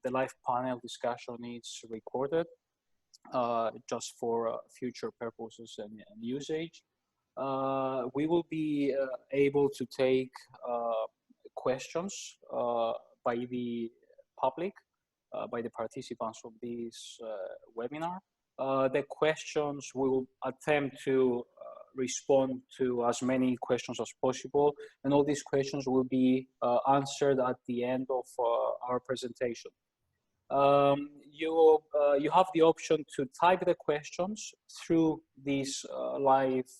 the live panel discussion is recorded just for future purposes and usage. We will be able to take questions by the public, by the participants of this webinar. The questions we will attempt to respond to as many questions as possible, and all these questions will be answered at the end of our presentation. You have the option to type the questions through this live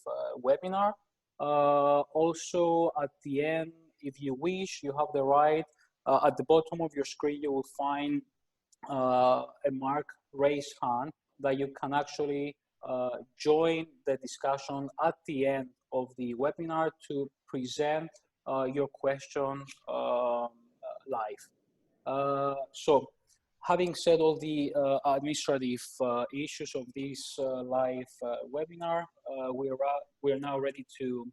webinar. Also, at the end, if you wish, you have the right, at the bottom of your screen, you will find a mark raise hand that you can actually join the discussion at the end of the webinar to present your question live. So, having said all the administrative issues of this live webinar, we are now ready to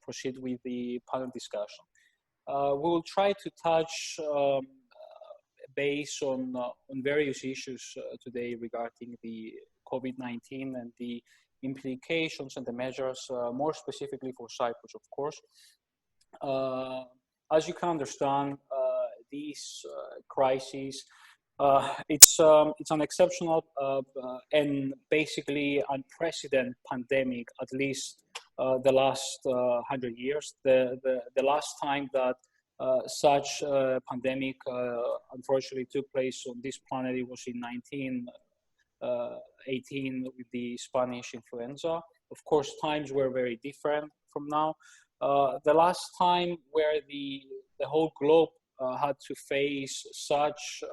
proceed with the panel discussion. We will try to touch base on various issues today regarding the COVID-19 and the implications and the measures, more specifically for Cyprus, of course. As you can understand, this crisis, it's an exceptional and basically unprecedented pandemic, at least the last 100 years. The last time that such a pandemic unfortunately took place on this planet, it was in 1918 with the Spanish influenza. Of course, times were very different from now. The last time where the whole globe had to face such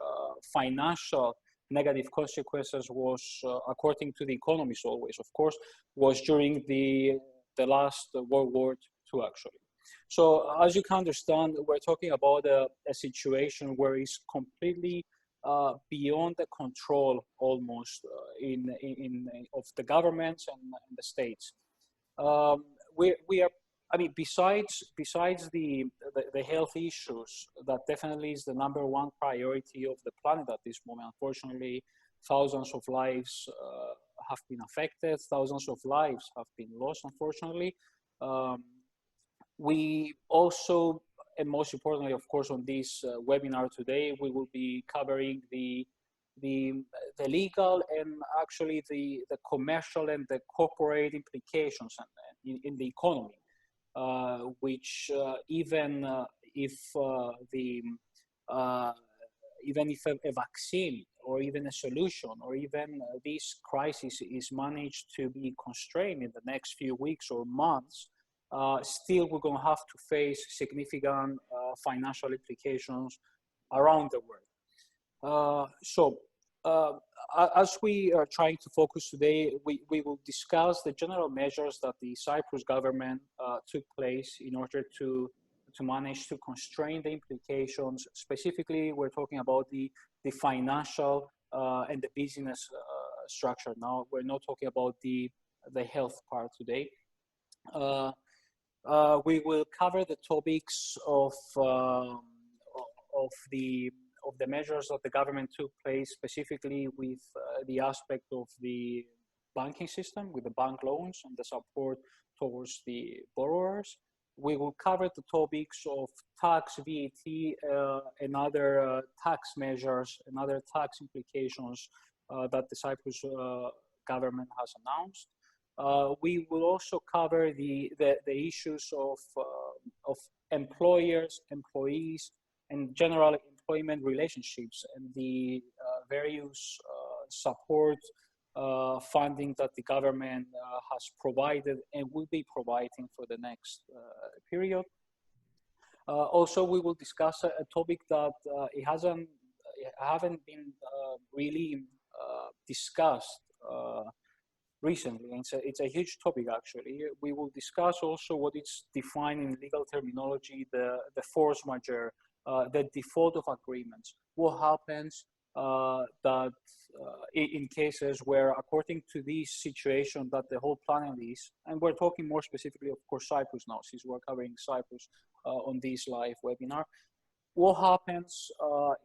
financial negative consequences was, according to the economists always, of course, was during the last World War II, actually. So as you can understand, we're talking about a situation where it's completely beyond the control almost of the governments and the states. We are, I mean, besides the health issues, that definitely is the #1 priority of the planet at this moment. Unfortunately, thousands of lives have been affected, thousands of lives have been lost, unfortunately. We also, and most importantly, of course, on this webinar today, we will be covering the legal and actually the commercial and the corporate implications in the economy, which even if a vaccine or even a solution or even this crisis is managed to be constrained in the next few weeks or months, still we're going to have to face significant financial implications around the world. As we are trying to focus today, we will discuss the general measures that the Cyprus government took place in order to manage to constrain the implications. Specifically, we're talking about the financial and the business structure now. We're not talking about the health part today. We will cover the topics of the measures that the government took place, specifically with the aspect of the banking system, with the bank loans and the support towards the borrowers. We will cover the topics of tax, VAT, and other tax measures and other tax implications that the Cyprus government has announced. We will also cover the issues of employers, employees, and general employment relationships and the various support funding that the government has provided and will be providing for the next period. Also, we will discuss a topic that haven't been really discussed recently. It's a huge topic, actually. We will discuss also what is defined in legal terminology, the force majeure, the default of agreements. What happens in cases where, according to this situation that the whole planet is, and we're talking more specifically, of course, Cyprus now, since we're covering Cyprus on this live webinar, what happens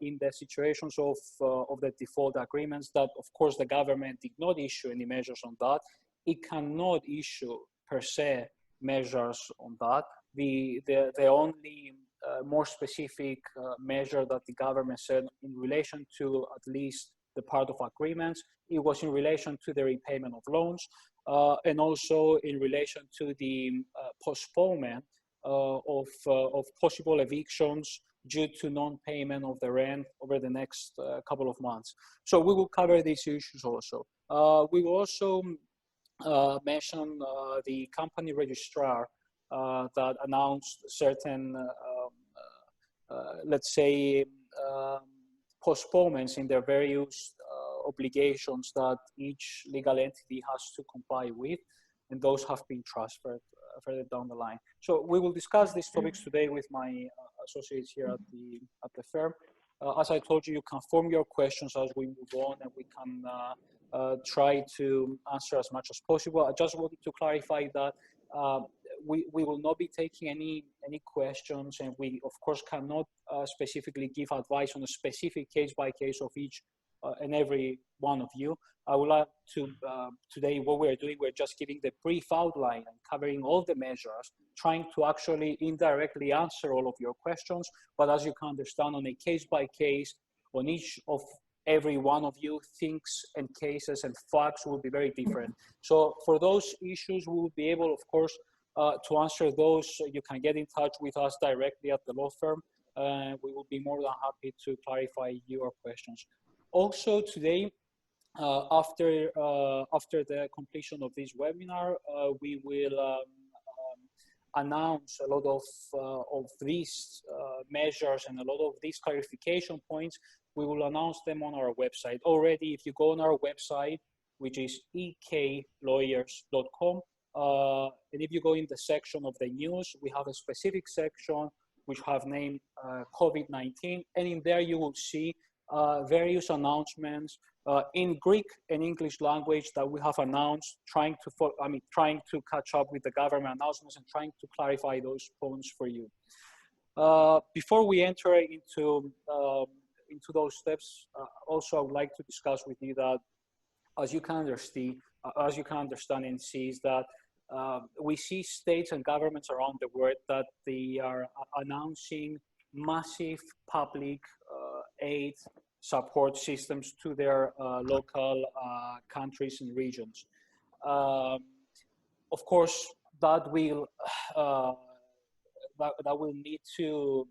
in the situations of the default agreements that, of course, the government did not issue any measures on that. It cannot issue per se measures on that. The only more specific measure that the government said in relation to at least the part of agreements, it was in relation to the repayment of loans and also in relation to the postponement of possible evictions due to non-payment of the rent over the next couple of months. So we will cover these issues also. We will also mention the company registrar that announced certain, let's say, postponements in their various obligations that each legal entity has to comply with, and those have been transferred further down the line. So we will discuss these topics today with my associates here at the firm. As I told you, you can form your questions as we move on, and we can try to answer as much as possible. I just wanted to clarify that we will not be taking any questions, and we of course cannot specifically give advice on a specific case by case of each and every one of you. I would like to, today what we're doing, we're just giving the brief outline and covering all the measures, trying to actually indirectly answer all of your questions. But as you can understand, on a case by case, on each of every one of you, things and cases and facts will be very different. So for those issues, we will be able, of course, to answer those. You can get in touch with us directly at the law firm. We will be more than happy to clarify your questions. Also today, after the completion of this webinar, we will announce a lot of these measures and a lot of these clarification points. We will announce them on our website. Already, if you go on our website, which is eklawyers.com, and if you go in the section of the news, we have a specific section which have named COVID-19, and in there you will see various announcements in Greek and English language that we have announced, trying to catch up with the government announcements and trying to clarify those points for you. Before we enter into those steps, also I would like to discuss with you that, as you can understand and see, is that we see states and governments around the world that they are announcing massive public aid support systems to their local countries and regions. Of course, that will need to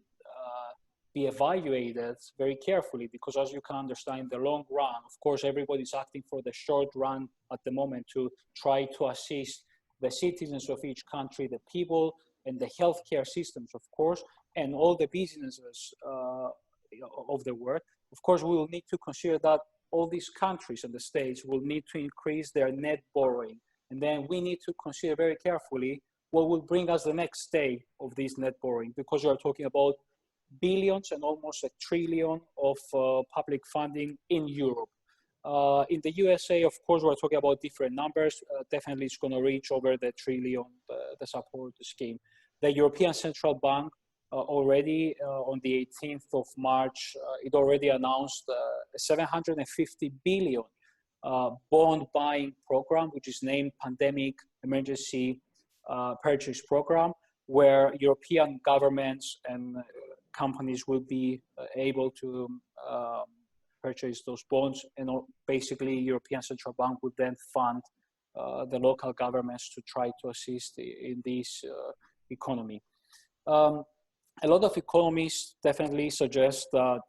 be evaluated very carefully, because as you can understand, in the long run, of course, everybody's acting for the short run at the moment to try to assist the citizens of each country, the people, and the healthcare systems, of course, and all the businesses of the world. Of course, we will need to consider that all these countries and the states will need to increase their net borrowing. And then we need to consider very carefully what will bring us the next stage of this net borrowing, because we are talking about billions and almost $1 trillion of public funding in Europe. In the USA, of course, we're talking about different numbers. Definitely it's going to reach over the $1 trillion, the support scheme. The European Central Bank already on the 18th of March, it already announced a 750 billion bond buying program, which is named Pandemic Emergency Purchase Program, where European governments and companies will be able to purchase those bonds, and basically European Central Bank would then fund the local governments to try to assist in this economy. A lot of economists definitely suggest that,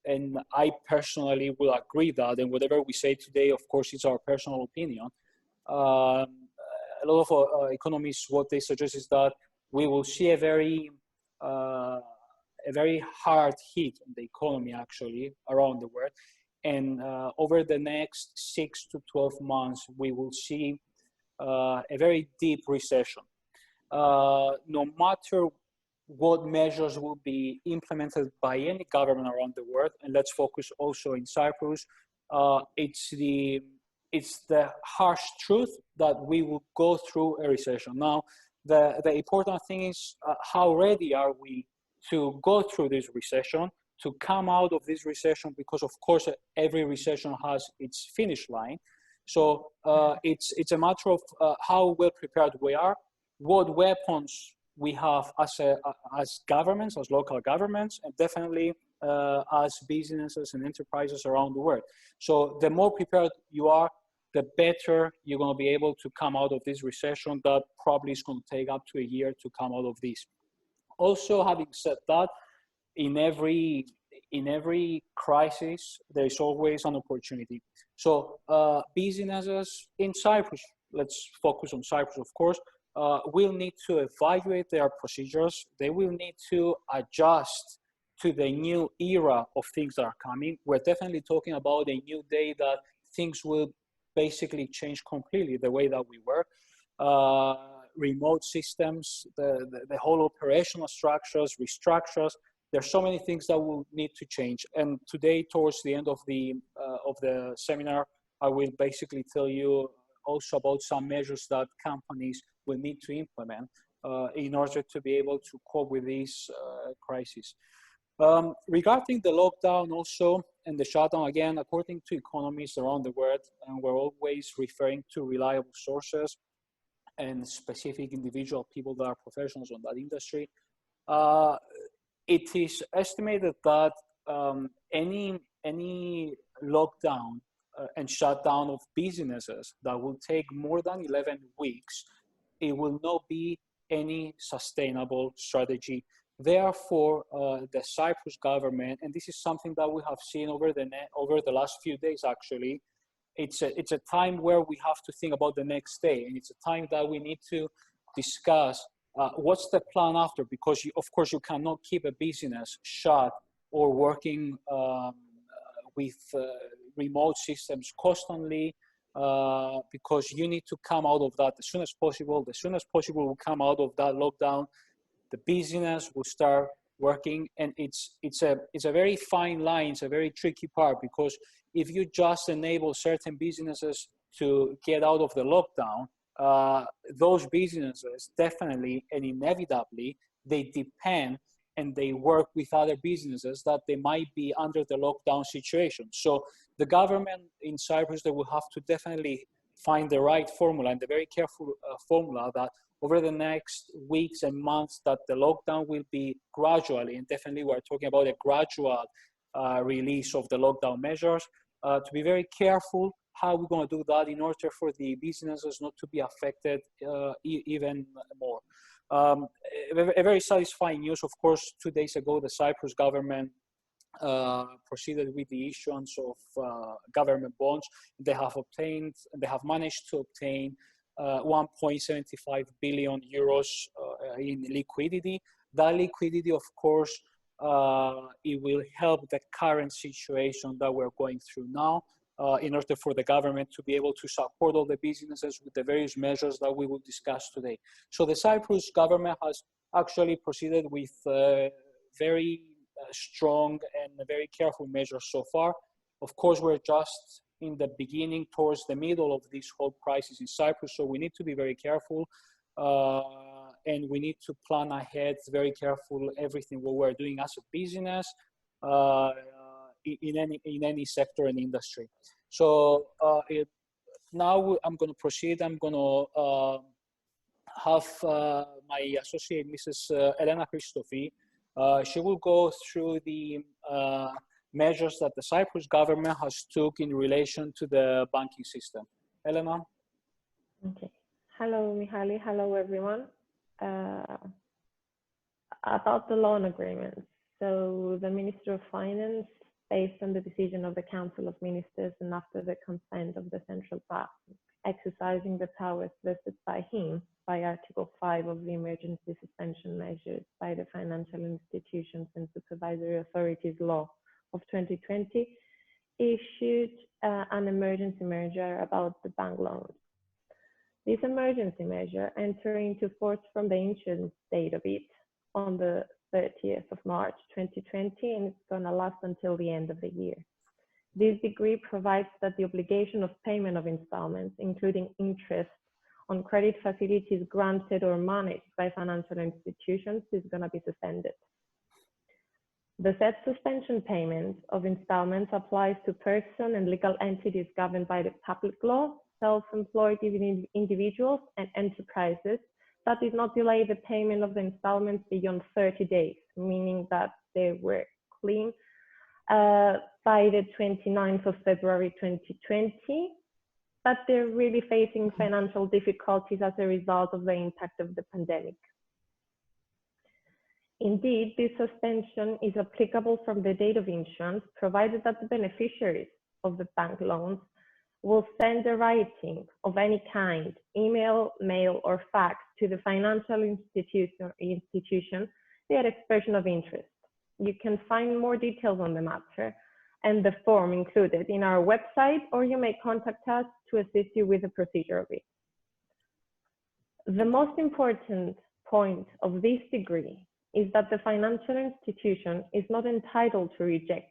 and I personally will agree that, and whatever we say today, of course, it's our personal opinion. A lot of economists, what they suggest is that we will see a very hard hit on the economy actually around the world. And over the next 6 to 12 months, we will see a very deep recession. No matter what measures will be implemented by any government around the world, and let's focus also in Cyprus, it's the harsh truth that we will go through a recession. Now, the important thing is how ready are we to go through this recession, to come out of this recession, because of course every recession has its finish line. So it's a matter of how well prepared we are, what weapons we have as governments, as local governments, and definitely as businesses and enterprises around the world. So the more prepared you are, the better you're going to be able to come out of this recession that probably is going to take up to a year to come out of this. Also, having said that, in every crisis, there is always an opportunity. So businesses in Cyprus, let's focus on Cyprus, of course, will need to evaluate their procedures. They will need to adjust to the new era of things that are coming. We're definitely talking about a new day that things will basically change completely the way that we work. Remote systems, the whole operational structures, restructures. There's so many things that will need to change. And today, towards the end of the seminar, I will basically tell you also about some measures that companies will need to implement in order to be able to cope with this crisis. Regarding the lockdown also and the shutdown, again, according to economists around the world, and we're always referring to reliable sources and specific individual people that are professionals on that industry, it is estimated that any lockdown and shutdown of businesses that will take more than 11 weeks, it will not be any sustainable strategy. Therefore, the Cyprus government, and this is something that we have seen over the last few days actually, it's a time where we have to think about the next day, and it's a time that we need to discuss what's the plan after, because of course you cannot keep a business shut or working with remote systems constantly, because you need to come out of that as soon as possible. The soon as possible we'll come out of that lockdown, the business will start working, and it's a very fine line. It's a very tricky part, because if you just enable certain businesses to get out of the lockdown, those businesses definitely and inevitably they depend and they work with other businesses that they might be under the lockdown situation. So the government in Cyprus, they will have to definitely find the right formula, and the very careful formula that over the next weeks and months that the lockdown will be gradually, and definitely we're talking about a gradual release of the lockdown measures, to be very careful how we're going to do that in order for the businesses not to be affected even more. A very satisfying news, of course, 2 days ago, the Cyprus government proceeded with the issuance of government bonds. They have managed to obtain 1.75 billion euros in liquidity. That liquidity, of course, it will help the current situation that we're going through now, in order for the government to be able to support all the businesses with the various measures that we will discuss today. So the Cyprus government has actually proceeded with very strong and very careful measures so far. Of course, we're just in the beginning, towards the middle of this whole crisis in Cyprus, so we need to be very careful, and we need to plan ahead very careful everything what we're doing as a business, in any sector and industry. So now I'm going to proceed. I'm going to have my associate, Mrs. Elena Christofi. She will go through the measures that the Cyprus government has took in relation to the banking system. Elena? Okay. Hello, Michalis. Hello, everyone. About the loan agreements. So the Minister of Finance, based on the decision of the Council of Ministers and after the consent of the Central Bank, exercising the powers vested by him by Article 5 of the Emergency Suspension Measures by the Financial Institutions and Supervisory Authorities Law of 2020, issued an emergency measure about the bank loans. This emergency measure entered into force from the issuance date of it on the 30th of March 2020, and it's going to last until the end of the year. This decree provides that the obligation of payment of installments, including interest on credit facilities granted or managed by financial institutions, is going to be suspended. The said suspension payment of installments applies to person and legal entities governed by the public law, self-employed individuals, and enterprises that did not delay the payment of the installments beyond 30 days, meaning that they were clean by the 29th of February 2020, but they're really facing financial difficulties as a result of the impact of the pandemic. Indeed, this suspension is applicable from the date of issuance, provided that the beneficiaries of the bank loans will send a writing of any kind, email, mail, or fax to the financial institution their expression of interest. You can find more details on the matter and the form included in our website, or you may contact us to assist you with the procedure of it. The most important point of this decree is that the financial institution is not entitled to reject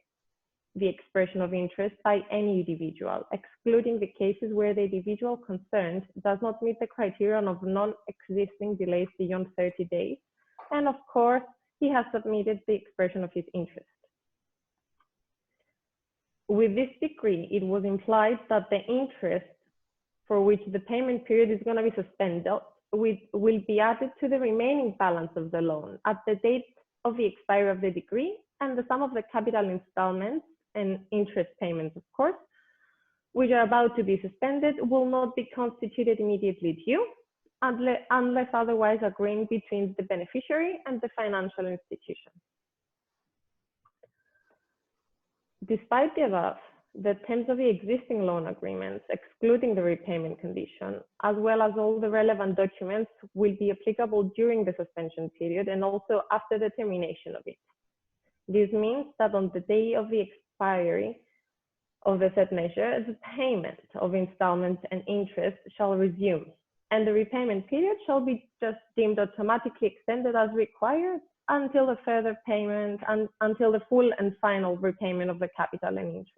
the expression of interest by any individual, excluding the cases where the individual concerned does not meet the criterion of non-existing delays beyond 30 days, and of course, he has submitted the expression of his interest. With this decree, it was implied that the interest for which the payment period is going to be suspended will be added to the remaining balance of the loan at the date of the expiry of the decree, and the sum of the capital installments and interest payments, of course, which are about to be suspended, will not be constituted immediately due unless otherwise agreed between the beneficiary and the financial institution. Despite the above, the terms of the existing loan agreements, excluding the repayment condition, as well as all the relevant documents, will be applicable during the suspension period and also after the termination of it. This means that on the day of the expiry of the said measure, the payment of installments and interest shall resume, and the repayment period shall be just deemed automatically extended as required until the further payment and until the full and final repayment of the capital and interest.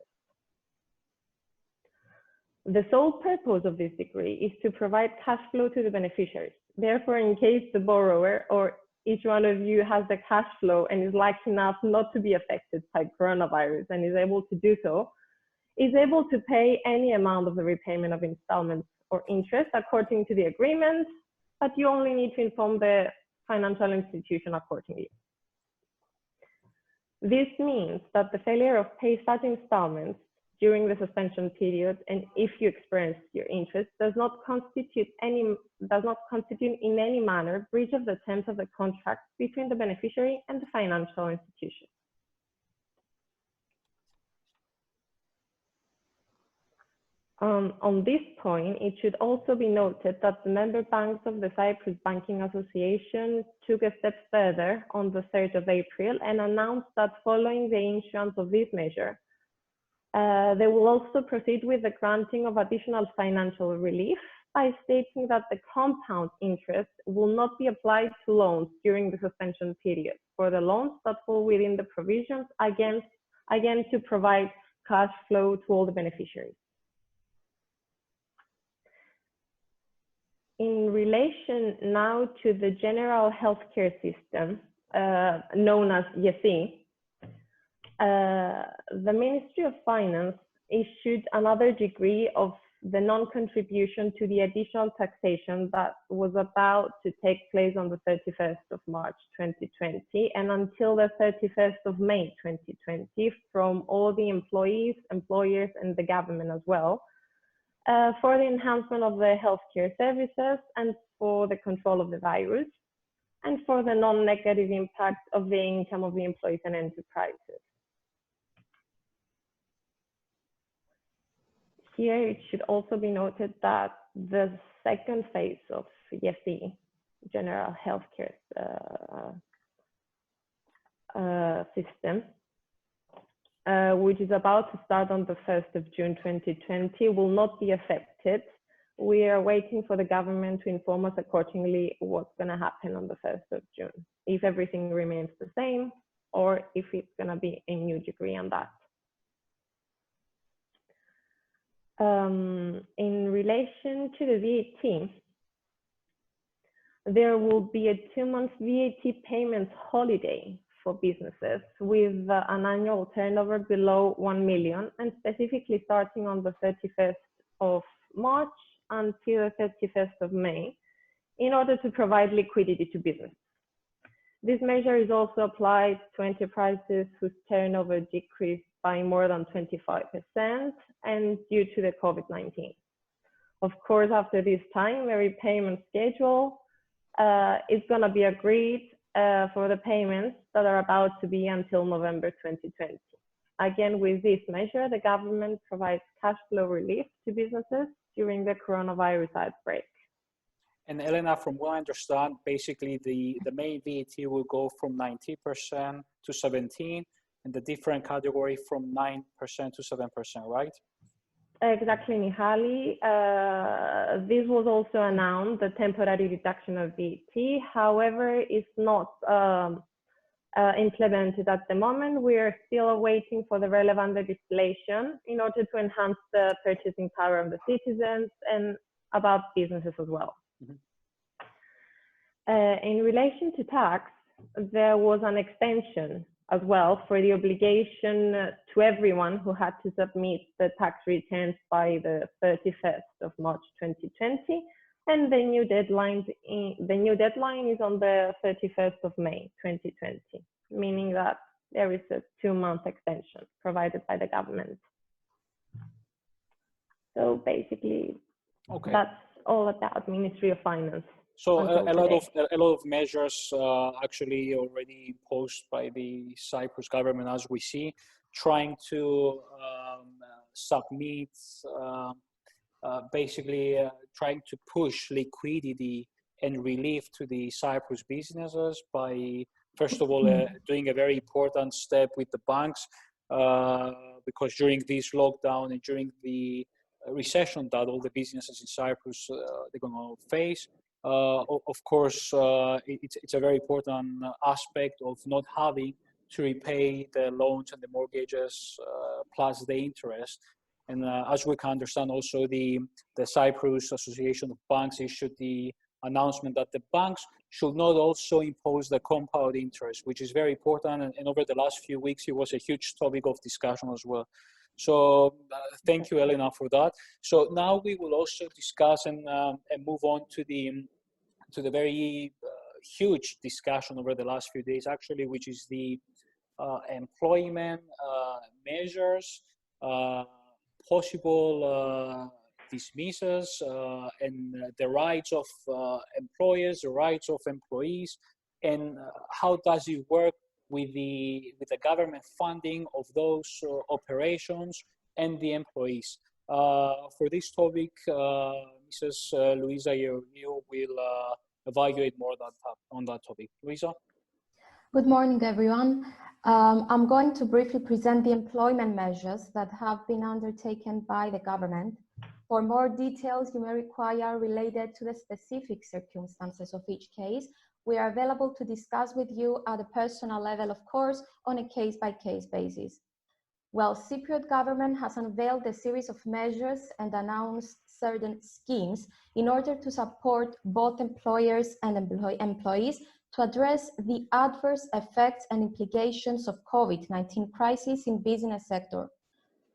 The sole purpose of this decree is to provide cash flow to the beneficiaries. Therefore, in case the borrower or each one of you has the cash flow and is lucky enough not to be affected by coronavirus and is able to do so, is able to pay any amount of the repayment of installments or interest according to the agreement, but you only need to inform the financial institution accordingly. This means that the failure of pay such installments during the suspension period, and if you experience your interest, does not constitute in any manner breach of the terms of the contract between the beneficiary and the financial institution. On this point, it should also be noted that the member banks of the Cyprus Banking Association took a step further on the 3rd of April and announced that following the issuance of this measure, they will also proceed with the granting of additional financial relief by stating that the compound interest will not be applied to loans during the suspension period for the loans that fall within the provisions, again to provide cash flow to all the beneficiaries. In relation now to the general healthcare system, known as GESI, the Ministry of Finance issued another decree of the non-contribution to the additional taxation that was about to take place on the 31st of March 2020 and until the 31st of May 2020 from all the employees, employers, and the government as well, for the enhancement of the healthcare services and for the control of the virus and for the non-negative impact of the income of the employees and enterprises. Here, it should also be noted that the second phase of GESI, General Healthcare System, which is about to start on the 1st of June 2020, will not be affected. We are waiting for the government to inform us accordingly what's going to happen on the 1st of June, if everything remains the same or if it's going to be a new decree on that. In relation to the VAT, there will be a 2-month VAT payment holiday for businesses with an annual turnover below 1 million, and specifically starting on the 31st of March until the 31st of May, in order to provide liquidity to businesses. This measure is also applied to enterprises whose turnover decreased by more than 25% and due to the COVID-19. Of course, after this time, a repayment schedule is going to be agreed for the payments that are about to be until November 2020. Again, with this measure, the government provides cash flow relief to businesses during the coronavirus outbreak. And Elena, from what I understand, basically the main VAT will go from 19% to 17%, and the different category from 9% to 7%, right? Exactly, Michalis. This was also announced, the temporary reduction of VAT. However, it's not implemented at the moment. We are still awaiting for the relevant legislation in order to enhance the purchasing power of the citizens and about businesses as well. In relation to tax, there was an extension as well for the obligation to everyone who had to submit the tax returns by the 31st of March 2020, and the new deadline is on the 31st of May 2020, meaning that there is a 2-month extension provided by the government. So basically, that's all about Ministry of Finance. So a lot of measures actually already imposed by the Cyprus government, as we see, trying to submit, trying to push liquidity and relief to the Cyprus businesses by, first of all, doing a very important step with the banks, because during this lockdown and during the recession that all the businesses in Cyprus they're going to face. Of course, it's a very important aspect of not having to repay the loans and the mortgages plus the interest. And as we can understand, also the Cyprus Association of Banks issued the announcement that the banks should not also impose the compound interest, which is very important. And over the last few weeks, it was a huge topic of discussion as well. So thank you, Elena, for that. So now we will also discuss and move on to the very huge discussion over the last few days, actually, which is the employment measures, possible dismissals, and the rights of employers, the rights of employees, and how does it work with the government funding of those operations and the employees. For this topic, Mrs. Louiza, you will evaluate more on that topic. Louiza? Good morning, everyone. I'm going to briefly present the employment measures that have been undertaken by the government. For more details you may require related to the specific circumstances of each case, we are available to discuss with you at a personal level, of course, on a case-by-case basis. Well, Cypriot government has unveiled a series of measures and announced certain schemes in order to support both employers and employees to address the adverse effects and implications of COVID-19 crisis in business sector.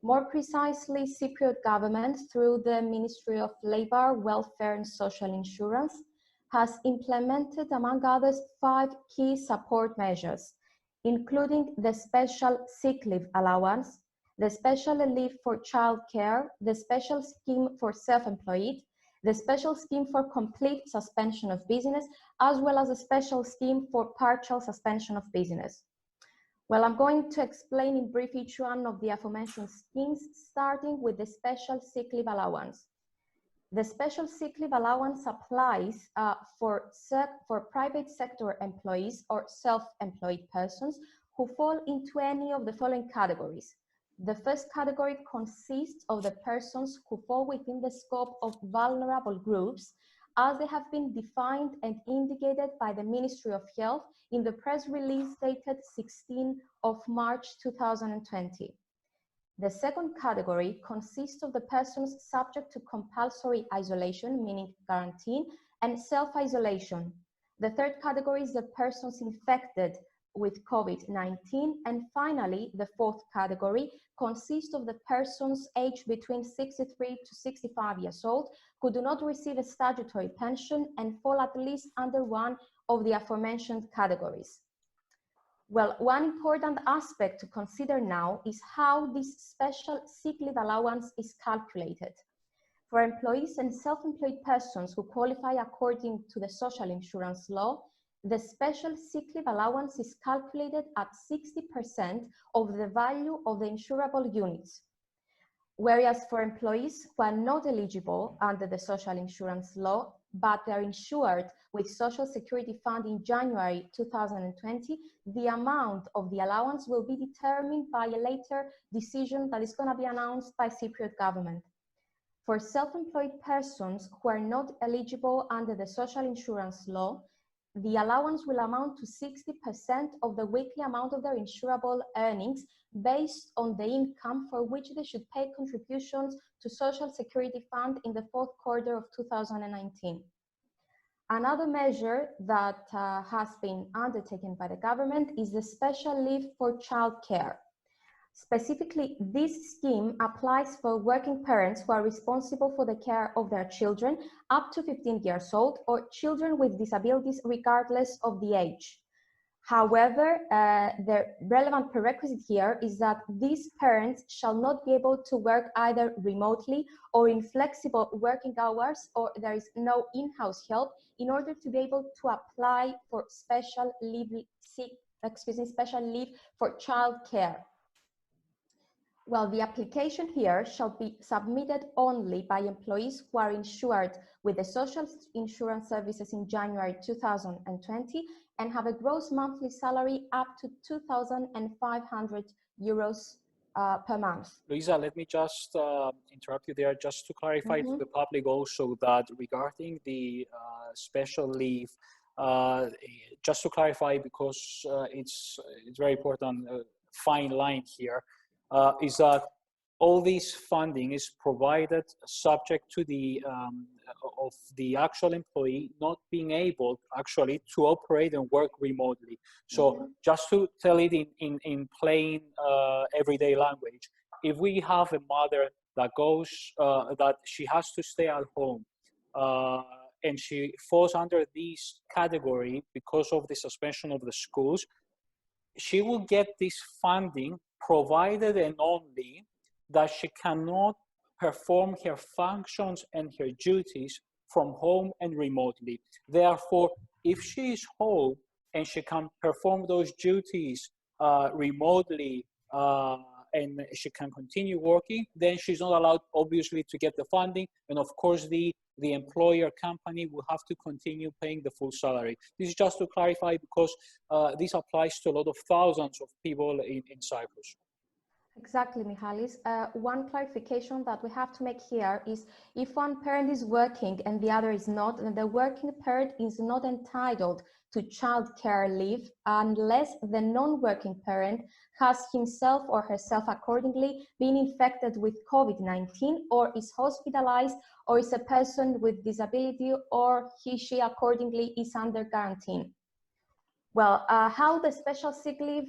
More precisely, Cypriot government, through the Ministry of Labour, Welfare and Social Insurance, has implemented, among others, 5 key support measures, including the special sick leave allowance, the special leave for childcare, the special scheme for self-employed, the special scheme for complete suspension of business, as well as a special scheme for partial suspension of business. Well, I'm going to explain in brief each one of the aforementioned schemes, starting with the special sick leave allowance. The special sick leave allowance applies for private sector employees or self-employed persons who fall into any of the following categories. The first category consists of the persons who fall within the scope of vulnerable groups, as they have been defined and indicated by the Ministry of Health in the press release dated 16 of March 2020. The second category consists of the persons subject to compulsory isolation, meaning quarantine, and self-isolation. The third category is the persons infected with COVID-19. And finally, the fourth category consists of the persons aged between 63 to 65 years old who do not receive a statutory pension and fall at least under one of the aforementioned categories. Well, one important aspect to consider now is how this special sick leave allowance is calculated. For employees and self-employed persons who qualify according to the social insurance law, the special sick leave allowance is calculated at 60% of the value of the insurable units. Whereas for employees who are not eligible under the social insurance law, but they are insured with Social Security Fund in January 2020, the amount of the allowance will be determined by a later decision that is going to be announced by Cypriot government. For self-employed persons who are not eligible under the social insurance law, the allowance will amount to 60% of the weekly amount of their insurable earnings based on the income for which they should pay contributions to Social Security Fund in the fourth quarter of 2019. Another measure that has been undertaken by the government is the special leave for childcare. Specifically, this scheme applies for working parents who are responsible for the care of their children up to 15 years old or children with disabilities regardless of the age. However, the relevant prerequisite here is that these parents shall not be able to work either remotely or in flexible working hours, or there is no in-house help in order to be able to apply for special leave for childcare. Well, the application here shall be submitted only by employees who are insured with the social insurance services in January 2020 and have a gross monthly salary up to 2,500 euros per month. Louiza, let me just interrupt you there, just to clarify to the public also that regarding the special leave, just to clarify, because it's very important, fine line here, is that all this funding is provided subject to the of the actual employee not being able actually to operate and work remotely. So just to tell it in plain everyday language, if we have a mother that goes, that she has to stay at home and she falls under this category because of the suspension of the schools, she will get this funding provided and only that she cannot perform her functions and her duties from home and remotely. Therefore, if she is home and she can perform those duties remotely and she can continue working, then she's not allowed, obviously, to get the funding. And of course, the employer company will have to continue paying the full salary. This is just to clarify, because this applies to a lot of thousands of people in Cyprus. Exactly, Michalis. One clarification that we have to make here is if one parent is working and the other is not, then the working parent is not entitled to childcare leave unless the non-working parent has himself or herself accordingly been infected with COVID-19 or is hospitalized or is a person with disability or she accordingly is under quarantine. Well, how the special sick leave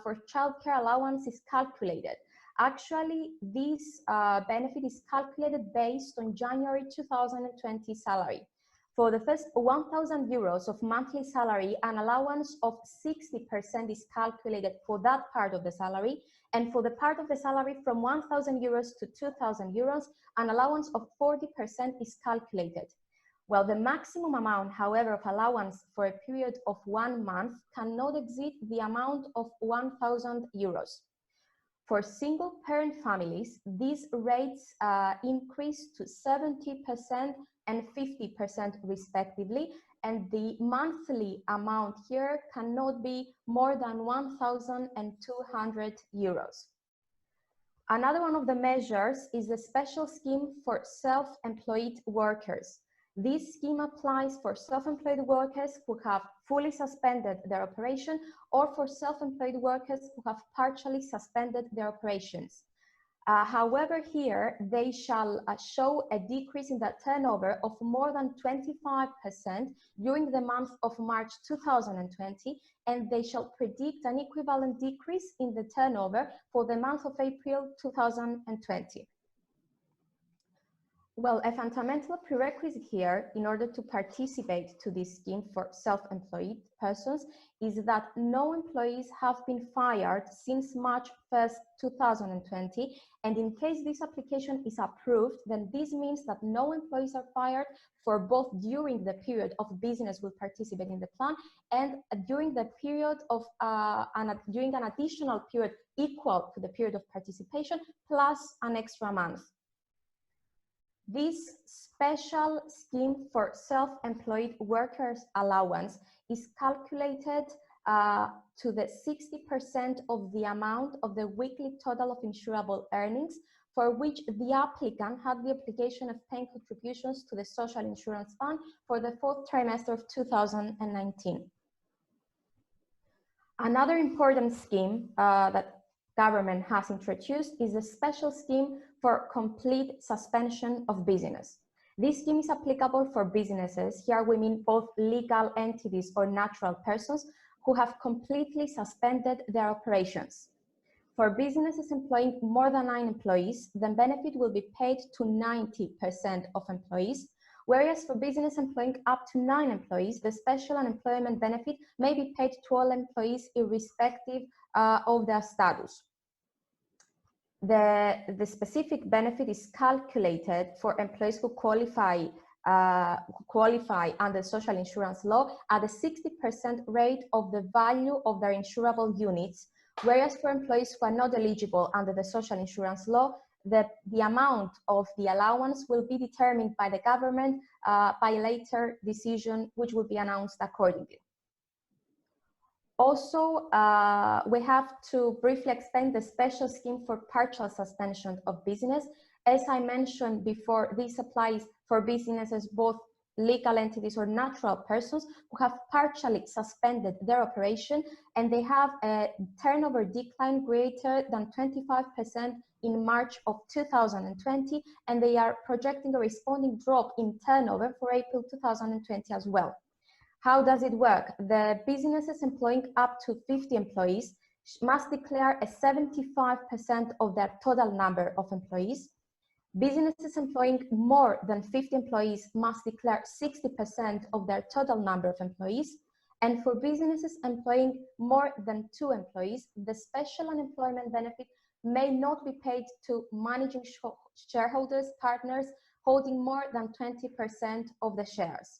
for childcare allowance is calculated. Actually, this benefit is calculated based on January 2020 salary. For the first 1,000 euros of monthly salary, an allowance of 60% is calculated for that part of the salary. And for the part of the salary from 1,000 euros to 2,000 euros, an allowance of 40% is calculated. Well, the maximum amount, however, of allowance for a period of 1 month cannot exceed the amount of 1,000 euros. For single parent families, these rates increase to 70% and 50% respectively, and the monthly amount here cannot be more than 1,200 euros. Another one of the measures is the special scheme for self-employed workers. This scheme applies for self-employed workers who have fully suspended their operation or for self-employed workers who have partially suspended their operations. However, here they shall show a decrease in the turnover of more than 25% during the month of March 2020, and they shall predict an equivalent decrease in the turnover for the month of April 2020. Well, a fundamental prerequisite here in order to participate to this scheme for self-employed persons is that no employees have been fired since March 1st, 2020. And in case this application is approved, then this means that no employees are fired for both during the period of business will participate in the plan and during the period of during an additional period equal to the period of participation plus an extra month. This special scheme for self-employed workers allowance is calculated to the 60% of the amount of the weekly total of insurable earnings for which the applicant had the obligation of paying contributions to the social insurance fund for the fourth trimester of 2019. Another important scheme that government has introduced is a special scheme for complete suspension of business. This scheme is applicable for businesses. Here we mean both legal entities or natural persons who have completely suspended their operations. For businesses employing more than 9 employees, the benefit will be paid to 90% of employees, whereas for business employing up to 9 employees, the special unemployment benefit may be paid to all employees irrespective of their status. The specific benefit is calculated for employees who qualify under social insurance law at a 60% rate of the value of their insurable units, whereas for employees who are not eligible under the social insurance law, the amount of the allowance will be determined by the government by a later decision, which will be announced accordingly. Also, we have to briefly explain the special scheme for partial suspension of business. As I mentioned before, this applies for businesses, both legal entities or natural persons who have partially suspended their operation and they have a turnover decline greater than 25% in March of 2020, and they are projecting a corresponding drop in turnover for April 2020 as well. How does it work? The businesses employing up to 50 employees must declare a 75% of their total number of employees. Businesses employing more than 50 employees must declare 60% of their total number of employees. And for businesses employing more than 2 employees, the special unemployment benefit may not be paid to managing shareholders, partners holding more than 20% of the shares.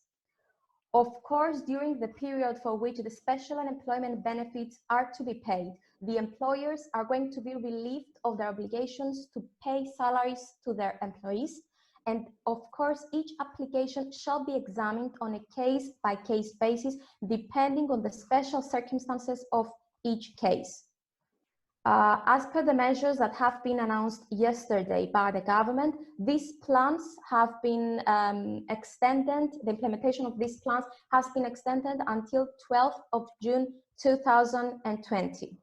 Of course, during the period for which the special unemployment benefits are to be paid, the employers are going to be relieved of their obligations to pay salaries to their employees. And of course, each application shall be examined on a case-by-case basis, depending on the special circumstances of each case. As per the measures that have been announced yesterday by the government, these plans have been extended, the implementation of these plans has been extended until 12th of June 2020.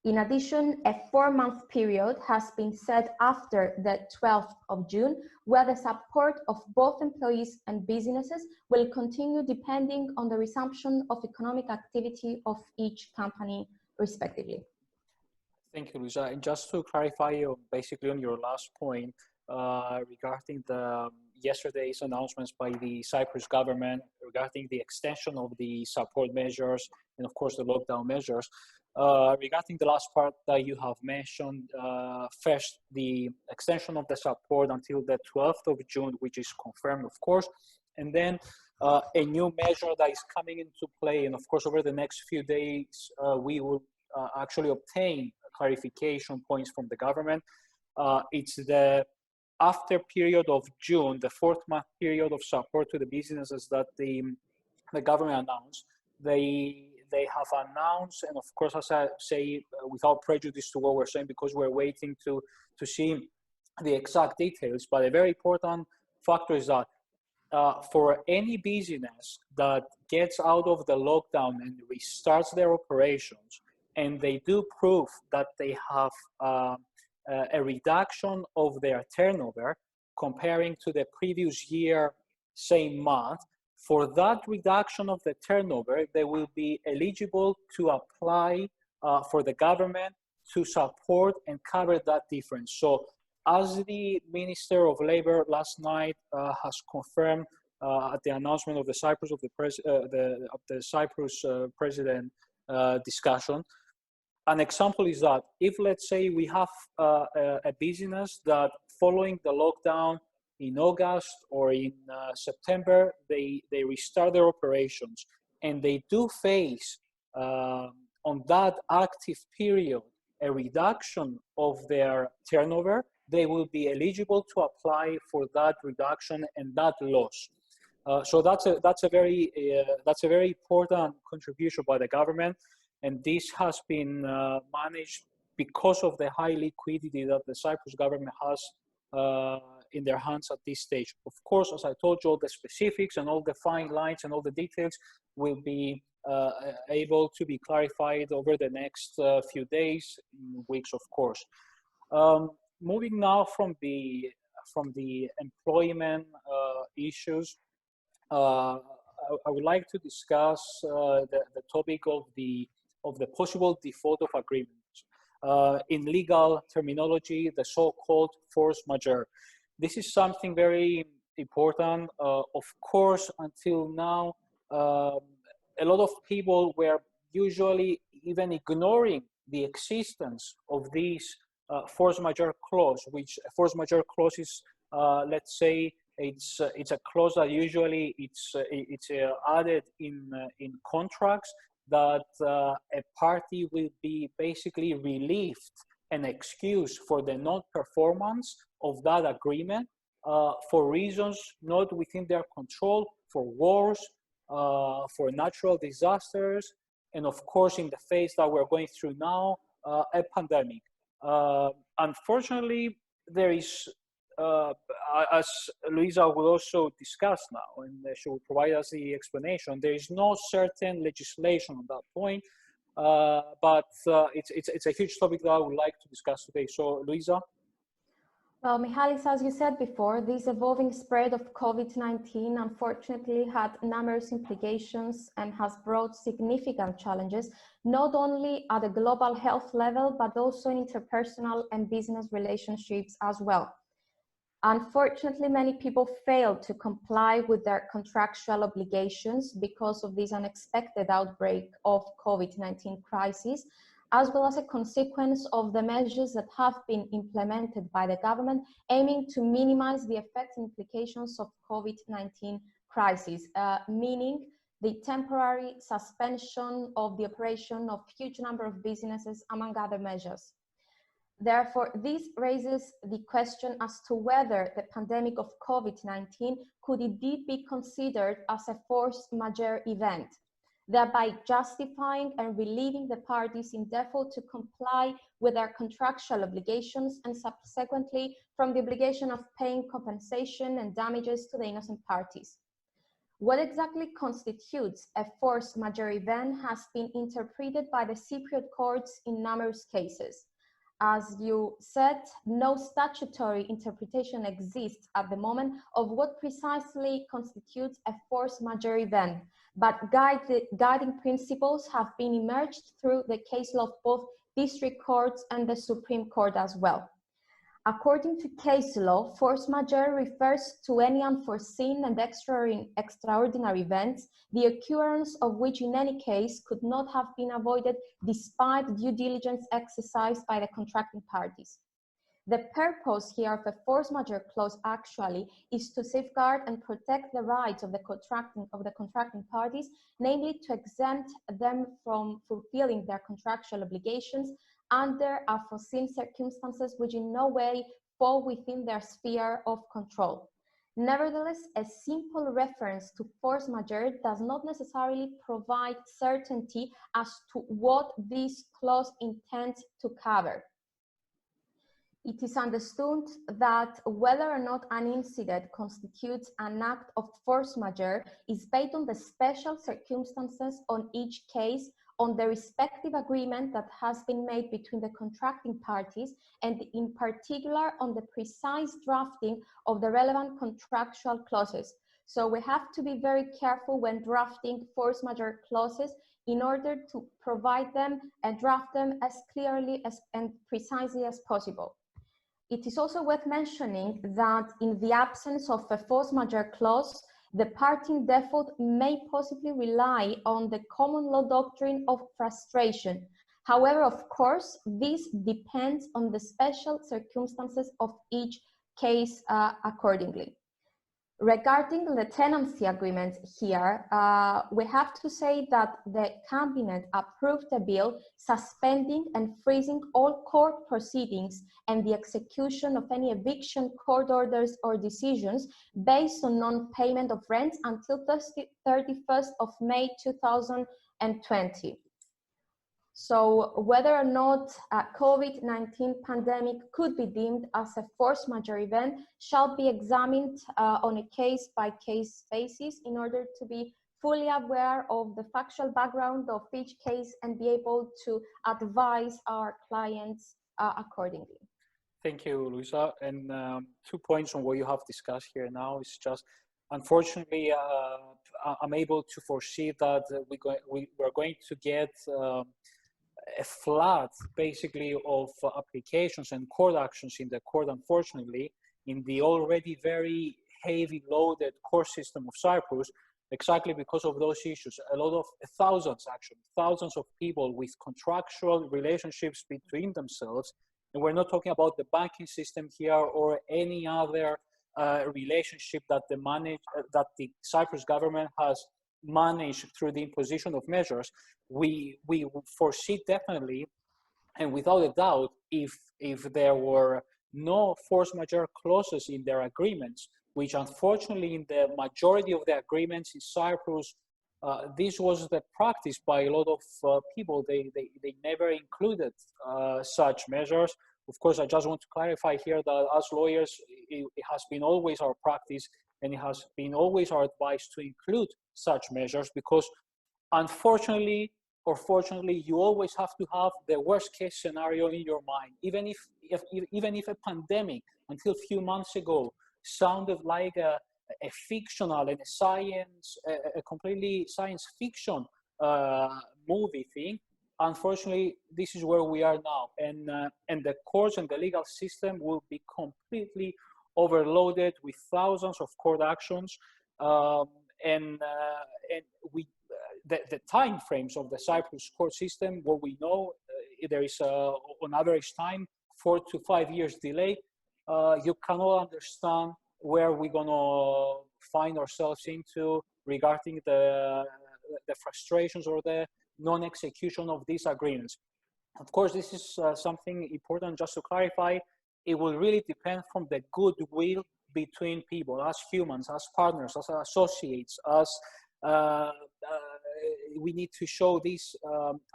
In addition, a 4-month period has been set after the 12th of June, where the support of both employees and businesses will continue depending on the resumption of economic activity of each company respectively. Thank you, Louiza. And just to clarify basically on your last point regarding the yesterday's announcements by the Cyprus government regarding the extension of the support measures and of course the lockdown measures, regarding the last part that you have mentioned, first the extension of the support until the 12th of June, which is confirmed of course, and then a new measure that is coming into play, and of course over the next few days we will actually obtain clarification points from the government. It's the after period of June, the 4th-month period of support to the businesses that the government announced. They have announced, and of course, as I say, without prejudice to what we're saying, because we're waiting to see the exact details. But a very important factor is that for any business that gets out of the lockdown and restarts their operations, and they do prove that they have a reduction of their turnover comparing to the previous year, same month, for that reduction of the turnover, they will be eligible to apply for the government to support and cover that difference. So as the Minister of Labor last night has confirmed at the announcement of the Cyprus president discussion, an example is that if, let's say, we have a business that following the lockdown in August or in September, they restart their operations and they do face on that active period a reduction of their turnover, they will be eligible to apply for that reduction and that loss. So that's a very important contribution by the government, and this has been managed because of the high liquidity that the Cyprus government has in their hands at this stage. Of course, as I told you, all the specifics and all the fine lines and all the details will be able to be clarified over the next few days, weeks, of course. Moving now from the employment issues, I would like to discuss the topic of the possible default of agreements. In legal terminology, the so-called force majeure. This is something very important. Of course, until now, a lot of people were usually even ignoring the existence of these force majeure clause, which a force majeure clause is, let's say, it's a clause that usually it's added in contracts that a party will be basically relieved an excuse for the non-performance of that agreement for reasons not within their control, for wars, for natural disasters, and of course in the phase that we're going through now, a pandemic. Unfortunately, there is, as Louiza will also discuss now, and she will provide us the explanation, there is no certain legislation on that point, but it's a huge topic that I would like to discuss today. So, Louiza? Well, Michalis, as you said before, this evolving spread of COVID-19 unfortunately had numerous implications and has brought significant challenges, not only at a global health level, but also in interpersonal and business relationships as well. Unfortunately, many people failed to comply with their contractual obligations because of this unexpected outbreak of COVID-19 crisis, as well as a consequence of the measures that have been implemented by the government aiming to minimize the effects and implications of COVID-19 crisis, meaning the temporary suspension of the operation of huge number of businesses, among other measures. Therefore, this raises the question as to whether the pandemic of COVID-19 could indeed be considered as a force majeure event, thereby justifying and relieving the parties in default to comply with their contractual obligations and subsequently from the obligation of paying compensation and damages to the innocent parties. What exactly constitutes a force majeure event has been interpreted by the Cypriot courts in numerous cases. As you said, no statutory interpretation exists at the moment of what precisely constitutes a force majeure event, but guiding principles have been emerged through the case law of both district courts and the Supreme Court as well. According to case law, force majeure refers to any unforeseen and extraordinary events, the occurrence of which in any case could not have been avoided despite due diligence exercised by the contracting parties. The purpose here of a force majeure clause actually is to safeguard and protect the rights of the contracting parties, namely to exempt them from fulfilling their contractual obligations under unforeseen circumstances which in no way fall within their sphere of control. Nevertheless, a simple reference to force majeure does not necessarily provide certainty as to what this clause intends to cover. It is understood that whether or not an incident constitutes an act of force majeure is based on the special circumstances on each case on the respective agreement that has been made between the contracting parties, and in particular on the precise drafting of the relevant contractual clauses. So we have to be very careful when drafting force majeure clauses in order to provide them and draft them as clearly and precisely as possible. It is also worth mentioning that in the absence of a force majeure clause, the party in default may possibly rely on the common law doctrine of frustration. However, of course, this depends on the special circumstances of each case accordingly. Regarding the tenancy agreement here, we have to say that the cabinet approved a bill suspending and freezing all court proceedings and the execution of any eviction court orders or decisions based on non-payment of rents until 31st of May 2020. So whether or not COVID-19 pandemic could be deemed as a force majeure event shall be examined on a case-by-case basis in order to be fully aware of the factual background of each case and be able to advise our clients accordingly. Thank you, Louisa. And 2 points on what you have discussed here now is just, unfortunately, I'm able to foresee that we're going to get a flood, basically, of applications and court actions in the court, unfortunately, in the already very heavy loaded court system of Cyprus, exactly because of those issues. A lot of thousands of people with contractual relationships between themselves, and we're not talking about the banking system here or any other relationship that the Cyprus government has managed through the imposition of measures. We foresee definitely, and without a doubt, if there were no force majeure clauses in their agreements, which unfortunately in the majority of the agreements in Cyprus, this was the practice by a lot of people. They never included such measures. Of course, I just want to clarify here that as lawyers, it has been always our practice and it has been always our advice to include such measures, because unfortunately or fortunately, you always have to have the worst case scenario in your mind. Even if a pandemic until a few months ago sounded like a fictional and a completely science fiction movie thing, unfortunately, this is where we are now, and the courts and the legal system will be completely overloaded with thousands of court actions, and the time frames of the Cyprus court system, what we know, there is on average time 4 to 5 years delay. You cannot understand where we're gonna find ourselves into regarding the frustrations or the non-execution of these agreements. Of course, this is something important just to clarify. It will really depend from the goodwill between people, as humans, as partners, as associates, as we need to show this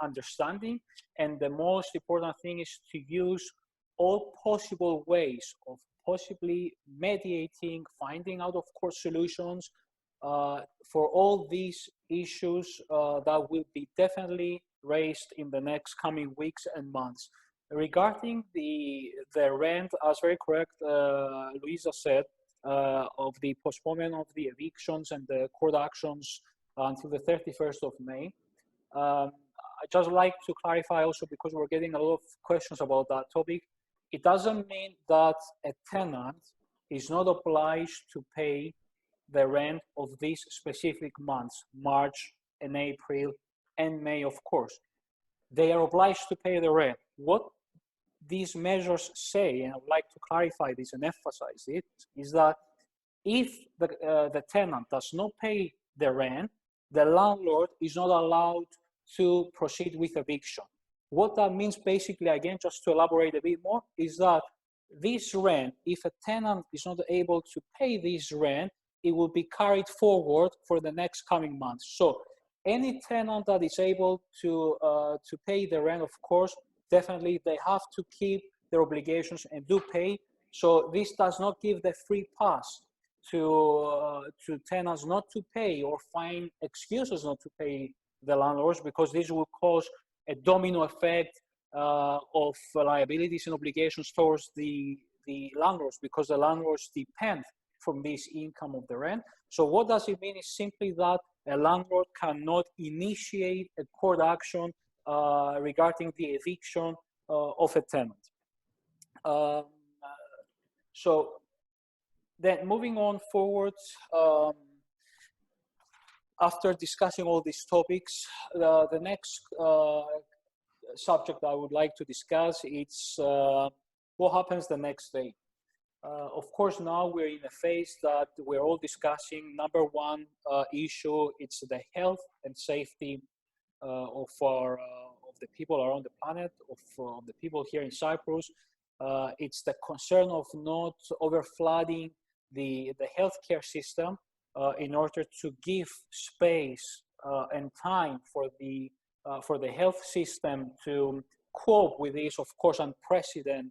understanding. And the most important thing is to use all possible ways of possibly mediating, finding out of court solutions for all these issues that will be definitely raised in the next coming weeks and months. Regarding the rent, as very correct, Louisa said, of the postponement of the evictions and the court actions until the 31st of May. I just like to clarify also, because we're getting a lot of questions about that topic. It doesn't mean that a tenant is not obliged to pay the rent of these specific months, March and April and May, of course. They are obliged to pay the rent. What these measures say, and I would like to clarify this and emphasize it, is that if the tenant does not pay the rent, the landlord is not allowed to proceed with eviction. What that means, basically, again, just to elaborate a bit more, is that this rent, if a tenant is not able to pay this rent, it will be carried forward for the next coming months. So any tenant that is able to pay the rent, of course, definitely they have to keep their obligations and do pay. So this does not give the free pass to tenants not to pay or find excuses not to pay the landlords, because this will cause a domino effect of liabilities and obligations towards the landlords, because the landlords depend from this income of the rent. So what does it mean is simply that a landlord cannot initiate a court action regarding the eviction of a tenant. So then moving on forward, after discussing all these topics, the next subject I would like to discuss is what happens the next day. Of course, now we're in a phase that we're all discussing. Number one issue, it's the health and safety of the people around the planet, of the people here in Cyprus. It's the concern of not overflooding the healthcare system in order to give space and time for the health system to cope with this, of course, unprecedented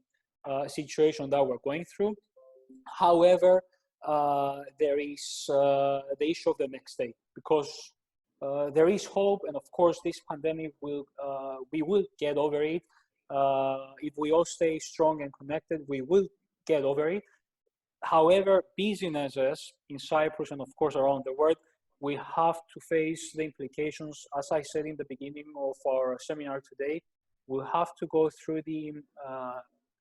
situation that we're going through. However, there is the issue of the next day, because there is hope, and of course, this pandemic we will get over it. If we all stay strong and connected, we will get over it. However, businesses in Cyprus and of course around the world, we have to face the implications. As I said in the beginning of our seminar today, we'll have to go through the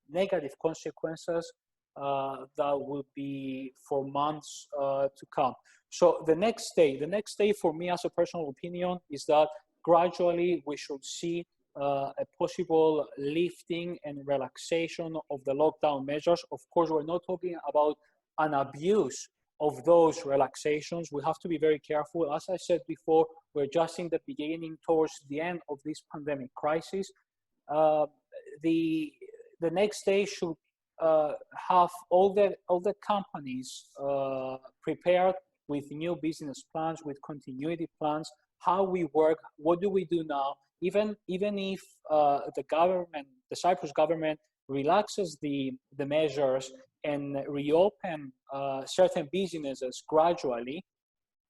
negative consequences that will be for months to come. So the next day for me, as a personal opinion, is that gradually we should see a possible lifting and relaxation of the lockdown measures. Of course, we're not talking about an abuse of those relaxations. We have to be very careful. As I said before, we're just in the beginning towards the end of this pandemic crisis. The next day should have all the companies prepared with new business plans, with continuity plans, how we work, what do we do now. Even if the Cyprus government relaxes the measures and reopen certain businesses gradually,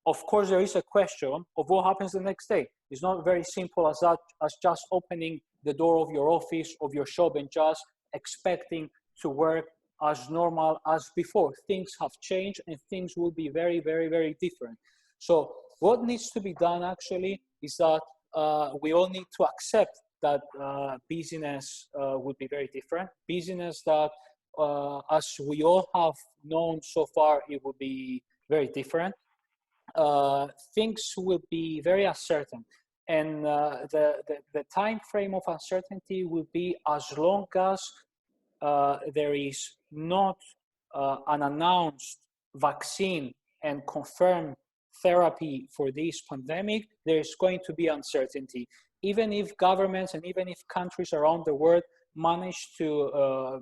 of course there is a question of what happens the next day. It's not very simple as that, as just opening the door of your office, of your shop, and just expecting to work as normal as before. Things have changed and things will be very, very, very different. So what needs to be done actually is that we all need to accept that business would be very different. Business that, as we all have known so far, it will be very different. Things will be very uncertain, and the time frame of uncertainty will be as long as there is not an announced vaccine and confirmed therapy for this pandemic. There is going to be uncertainty. Even if governments and even if countries around the world manage to,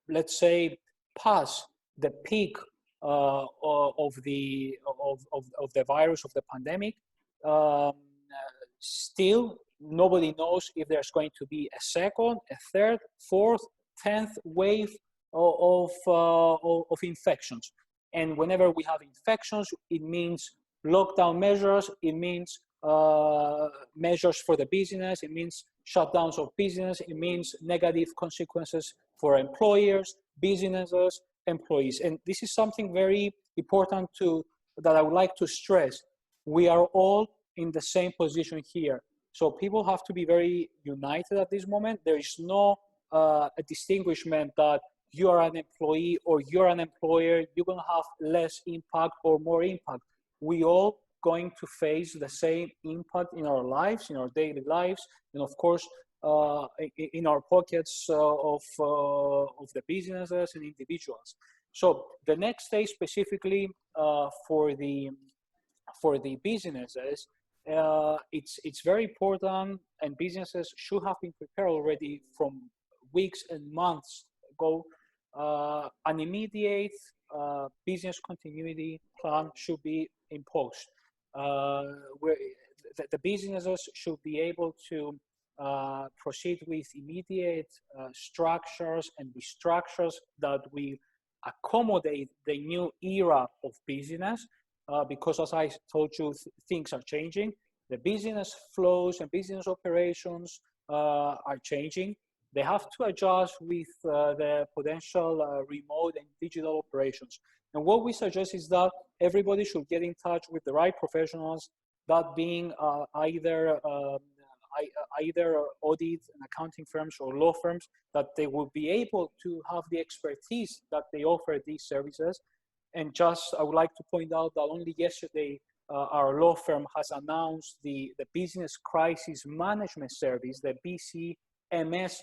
let's say, pass the peak of the virus, of the pandemic, still nobody knows if there's going to be a second, a third, fourth, 10th wave of infections. And whenever we have infections, it means lockdown measures, it means measures for the business, it means shutdowns of business, it means negative consequences for employers, businesses, employees. And this is something very important that I would like to stress. We are all in the same position here. So people have to be very united at this moment. There is no a distinguishment that you are an employee or you're an employer, you're going to have less impact or more impact. We all going to face the same impact in our lives, in our daily lives, and of course, in our pockets of the businesses and individuals. So the next day specifically for the businesses, it's very important, and businesses should have been prepared already from weeks and months ago. An immediate business continuity plan should be imposed. Where the businesses should be able to proceed with immediate structures and restructures that will accommodate the new era of business, because as I told you, things are changing. The business flows and business operations are changing. They have to adjust with the potential remote and digital operations. And what we suggest is that everybody should get in touch with the right professionals, that being either audit and accounting firms or law firms, that they will be able to have the expertise that they offer these services. And just, I would like to point out that only yesterday, our law firm has announced the Business Crisis Management Service, the BCMS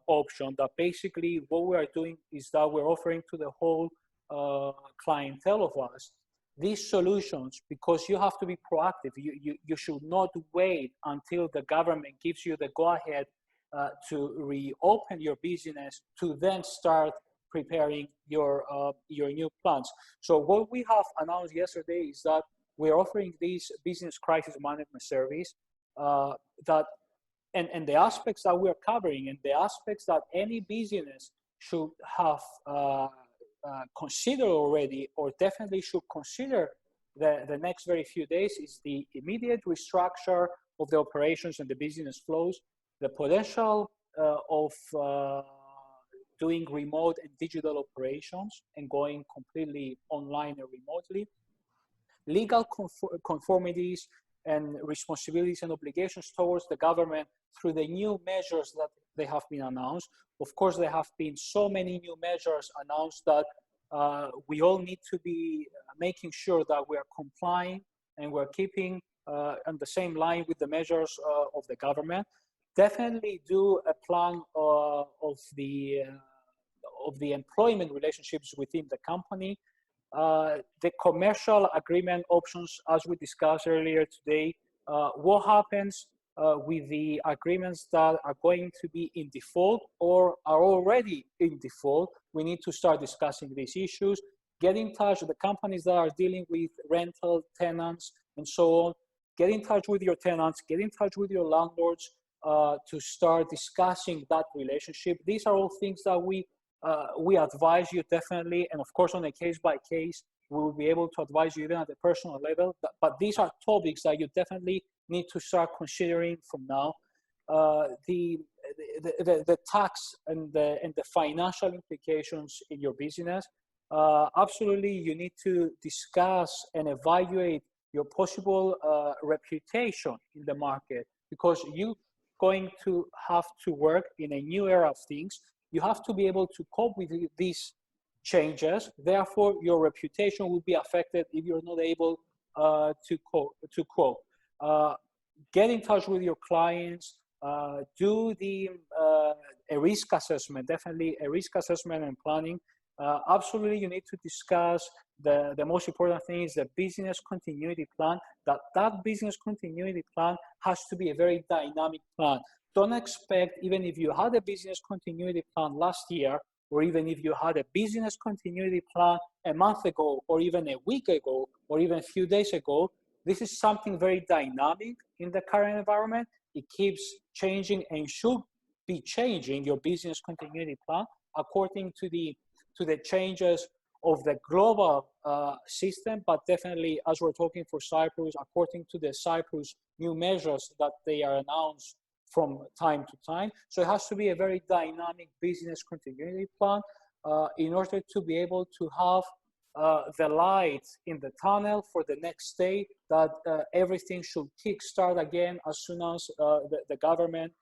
option, that basically what we are doing is that we're offering to the whole clientele of us these solutions, because you have to be proactive. You should not wait until the government gives you the go-ahead to reopen your business to then start preparing your new plans. So what we have announced yesterday is that we're offering this business crisis management service that and the aspects that we're covering and the aspects that any business should have considered already, or definitely should consider the next very few days, is the immediate restructure of the operations and the business flows, the potential of doing remote and digital operations and going completely online or remotely, legal conformities and responsibilities and obligations towards the government through the new measures that they have been announced. Of course, there have been so many new measures announced that we all need to be making sure that we are complying and we're keeping on the same line with the measures of the government. Definitely do a plan of the employment relationships within the company. The commercial agreement options, as we discussed earlier today, what happens with the agreements that are going to be in default or are already in default. We need to start discussing these issues, get in touch with the companies that are dealing with rental tenants and so on. Get in touch with your tenants, get in touch with your landlords to start discussing that relationship. These are all things that we advise you definitely, and of course on a case by case, we will be able to advise you even at the personal level, but these are topics that you definitely need to start considering from now. The tax and the financial implications in your business, absolutely you need to discuss and evaluate your possible reputation in the market, because you're going to have to work in a new era of things. You have to be able to cope with these changes. Therefore, your reputation will be affected if you're not able to cope. Get in touch with your clients. Do a risk assessment. Definitely a risk assessment and planning. Absolutely, you need to discuss the most important thing is the business continuity plan. That business continuity plan has to be a very dynamic plan. Don't expect, even if you had a business continuity plan last year, or even if you had a business continuity plan a month ago, or even a week ago, or even a few days ago, this is something very dynamic in the current environment. It keeps changing and should be changing your business continuity plan according to the changes of the global system, but definitely, as we're talking for Cyprus, according to the Cyprus new measures that they are announced from time to time. So it has to be a very dynamic business continuity plan in order to be able to have the light in the tunnel for the next day, that everything should kickstart again as soon as the government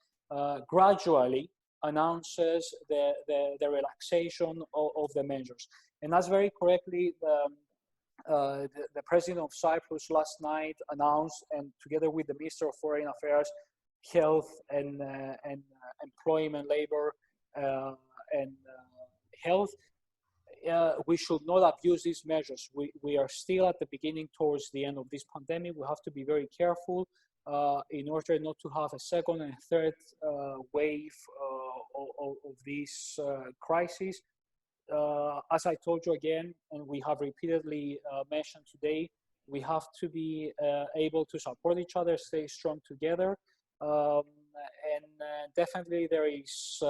gradually announces the relaxation of the measures. And that's very correctly the President of Cyprus last night announced, and together with the Minister of Foreign Affairs, Health and Employment, Labor and Health, we should not abuse these measures. We are still at the beginning towards the end of this pandemic. We have to be very careful in order not to have a second and third wave of this crisis. As I told you again, and we have repeatedly mentioned today, we have to be able to support each other, stay strong together. Definitely there is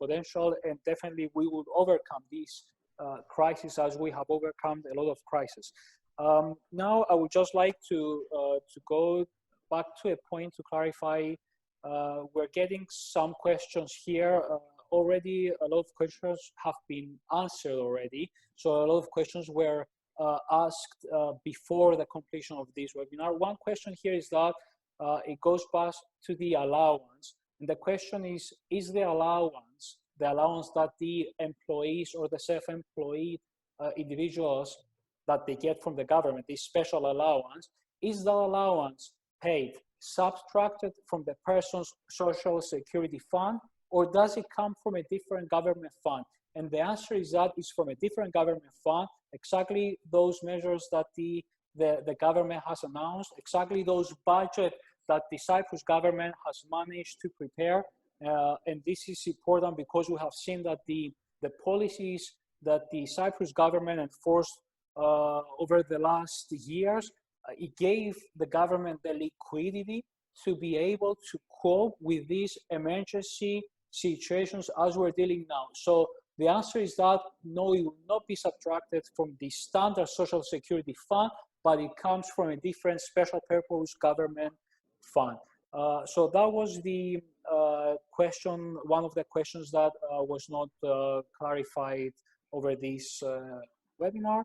potential, and definitely we will overcome this crisis as we have overcome a lot of crises. Now, I would just like to go back to a point to clarify. We're getting some questions here. Already, a lot of questions have been answered already. So a lot of questions were asked before the completion of this webinar. One question here is that it goes back to the allowance. And the question is the allowance that the employees or the self-employed individuals that they get from the government, this special allowance, is the allowance paid subtracted from the person's social security fund, or does it come from a different government fund? And the answer is that it's from a different government fund, exactly those measures that the government has announced, exactly those budgets that the Cyprus government has managed to prepare. And this is important because we have seen that the policies that the Cyprus government enforced over the last years, it gave the government the liquidity to be able to cope with these emergency situations as we're dealing now. So the answer is that no, it will not be subtracted from the standard social security fund, but it comes from a different special purpose government fund. So that was the question, one of the questions that was not clarified over this webinar.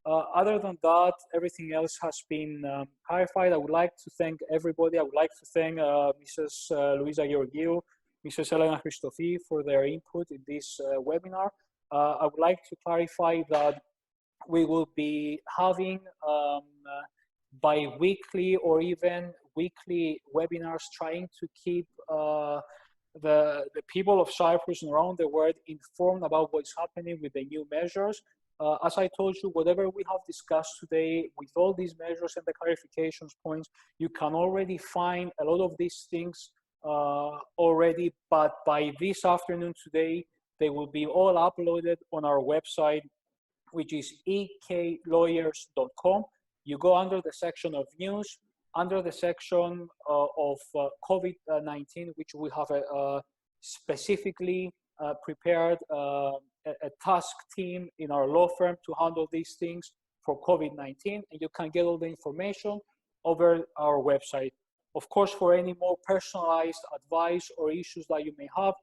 Other than that, everything else has been clarified. I would like to thank everybody. I would like to thank Mrs. Louiza Georgiou, Mrs. Elena Christofi for their input in this webinar. I would like to clarify that we will be having bi-weekly or even weekly webinars trying to keep the people of Cyprus and around the world informed about what's happening with the new measures. As I told you, whatever we have discussed today with all these measures and the clarifications points, you can already find a lot of these things already, but by this afternoon today, they will be all uploaded on our website, which is eklawyers.com. You go under the section of news, under the section of COVID-19, which we have specifically prepared a task team in our law firm to handle these things for COVID-19, and you can get all the information over our website. Of course, for any more personalized advice or issues that you may have,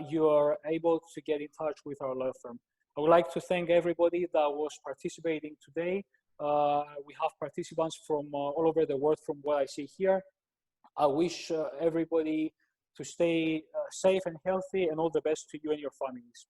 you are able to get in touch with our law firm. I would like to thank everybody that was participating today. We have participants from all over the world from what I see here. I wish everybody to stay safe and healthy, and all the best to you and your families.